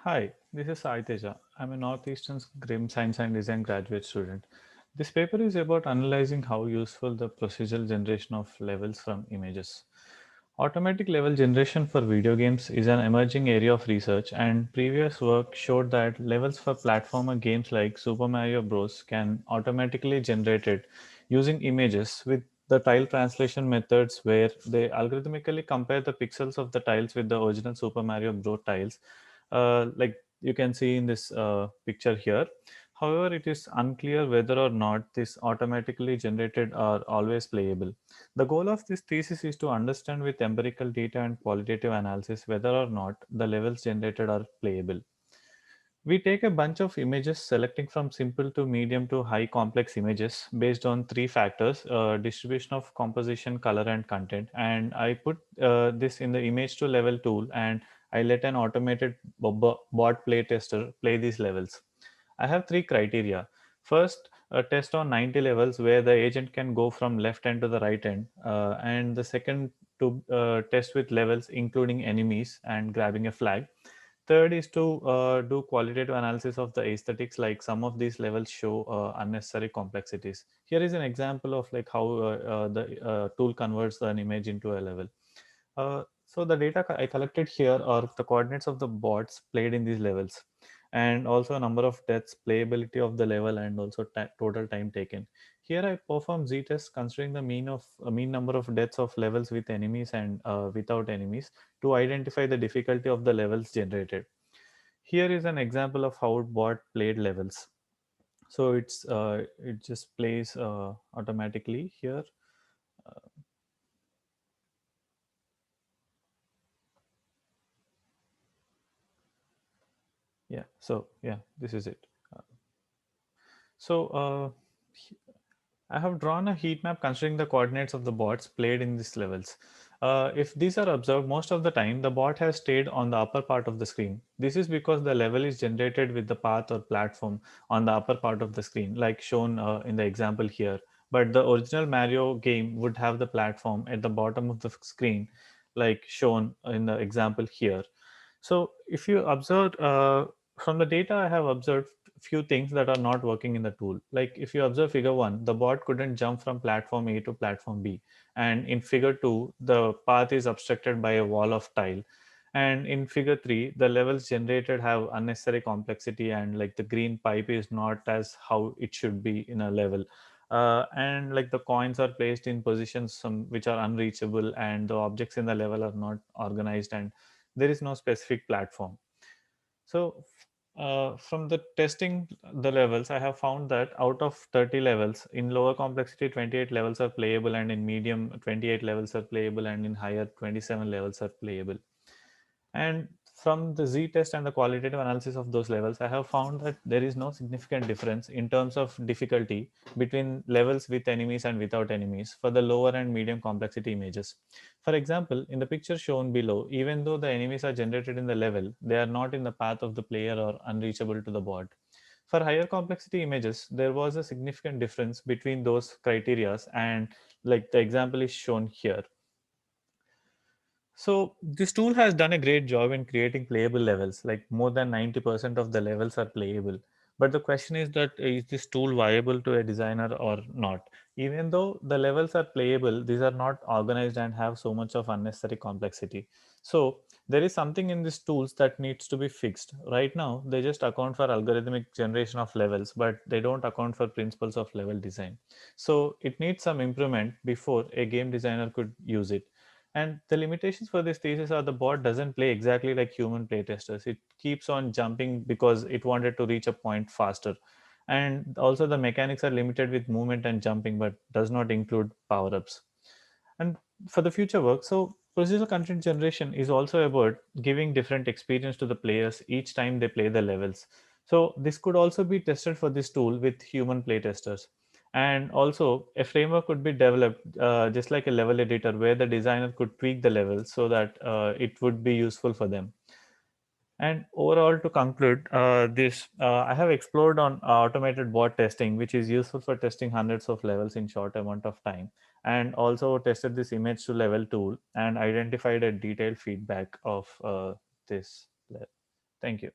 Hi, this is Sai Teja. I'm a Northeastern Grim Science and Design graduate student. This paper is about analyzing how useful the procedural generation of levels from images. Automatic level generation for video games is an emerging area of research, and previous work showed that levels for platformer games like Super Mario Bros. Can automatically generated using images with the tile translation methods where they algorithmically compare the pixels of the tiles with the original Super Mario Bros. Tiles, like you can see in this picture here. However, it is unclear whether or not this automatically generated are always playable. The goal of this thesis is to understand with empirical data and qualitative analysis whether or not the levels generated are playable. We take a bunch of images, selecting from simple to medium to high complex images based on three factors: distribution of composition, color, and content. And I put this in the image to level tool, and I let an automated bot play tester play these levels. I have three criteria. First, a test on 90 levels where the agent can go from left end to the right end. And the second, to test with levels including enemies and grabbing a flag. Third is to do qualitative analysis of the aesthetics, like some of these levels show unnecessary complexities. Here is an example of like how the tool converts an image into a level. So the data I collected here are the coordinates of the bots played in these levels, and also a number of deaths, playability of the level, and also total time taken. Here I perform z-tests considering the mean number of deaths of levels with enemies and without enemies to identify the difficulty of the levels generated. Here is an example of how bot played levels. So it just plays automatically here. Yeah. So yeah, this is it. Uh, so I have drawn a heat map considering the coordinates of the bots played in these levels. If these are observed, most of the time the bot has stayed on the upper part of the screen. This is because the level is generated with the path or platform on the upper part of the screen, like shown in the example here. But the original Mario game would have the platform at the bottom of the screen, like shown in the example here. So if you observe from the data, I have observed few things that are not working in the tool. Like if you observe figure 1, the bot couldn't jump from platform A to platform B. And in figure 2, the path is obstructed by a wall of tile. And in figure 3, the levels generated have unnecessary complexity, and like the green pipe is not as how it should be in a level. And like the coins are placed in positions some which are unreachable, and the objects in the level are not organized, and there is no specific platform. So from the testing the levels, I have found that out of 30 levels, in lower complexity, 28 levels are playable, and in medium, 28 levels are playable, and in higher, 27 levels are playable. And from the z-test and the qualitative analysis of those levels, I have found that there is no significant difference in terms of difficulty between levels with enemies and without enemies for the lower and medium complexity images. For example, in the picture shown below, even though the enemies are generated in the level, they are not in the path of the player or unreachable to the bot. For higher complexity images, there was a significant difference between those criterias, and like the example is shown here. So this tool has done a great job in creating playable levels. Like more than 90% of the levels are playable. But the question is that is this tool viable to a designer or not? Even though the levels are playable, these are not organized and have so much of unnecessary complexity. So there is something in these tools that needs to be fixed. Right now, they just account for algorithmic generation of levels, but they don't account for principles of level design. So it needs some improvement before a game designer could use it. And the limitations for this thesis are the bot doesn't play exactly like human playtesters. It keeps on jumping because it wanted to reach a point faster. And also the mechanics are limited with movement and jumping, but does not include power-ups. And for the future work, so procedural content generation is also about giving different experience to the players each time they play the levels. So this could also be tested for this tool with human playtesters. And also a framework could be developed just like a level editor where the designer could tweak the levels so that it would be useful for them. And overall, to conclude, I have explored on automated bot testing, which is useful for testing hundreds of levels in short amount of time, and also tested this image to level tool and identified a detailed feedback of this. Thank you.